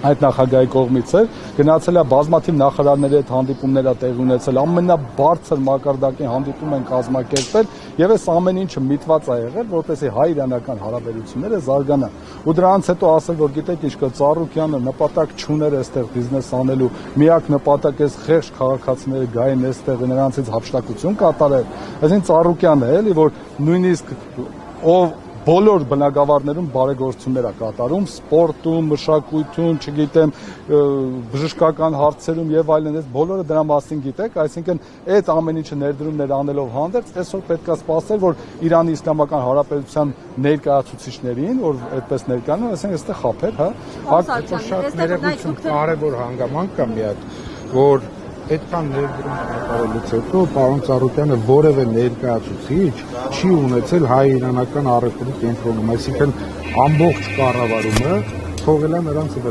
այդ նախագահի կողմից էր, գնացել է բազմաթիվ նախարարների հետ հանդիպումներ տեղի ունեցել, ամենաբարձր մակարդակի հանդիպում են կազմակերպել եւ այս ամեն ինչը միտված է եղել, որպեսզի հայ-իրանական հարաբերությունները զարգանան։ Ու դրանից հետո ասել, որ գիտեք ինչ կա, Ծառուկյանը նպատակ չուներ այստեղ բիզնես անելու, միակ նպատակը խեղճ քաղաքացիները գային այստեղ նրանցից հափշտակություն կատարել։ Այսինքն Ծառուկյանը էլի, որ նույնիսկ ով բոլոր բնակավարներում բարեգործություններ է կատարում, սպորտում, մշակույթում, չգիտեմ, բժշկական հարցերում եւ այլն, այս բոլորը դրա մասին գիտեք, այսինքն այդ ամեն ինչը ներդրումներ անելով հանդերձ, այսօր պետք է սպասել, որ Իրանի Իսլամական Հանրապետության ներկայացուցիչներին, որ այդպես ներկայանան, այսինքն այստեղ խափեր, հա, շատ ներողություն, կարևոր հանգամանք կա մի հատ, որ այդքան ներդրում կատարելուց հետո պարոն Ծառուկյանը որևէ ներկայացուցիչ չի ունեցել հայ-իրանական առևտրի կենտրոնում, այսինքն ամբողջ կառավարումը թողել է նրանց վրա։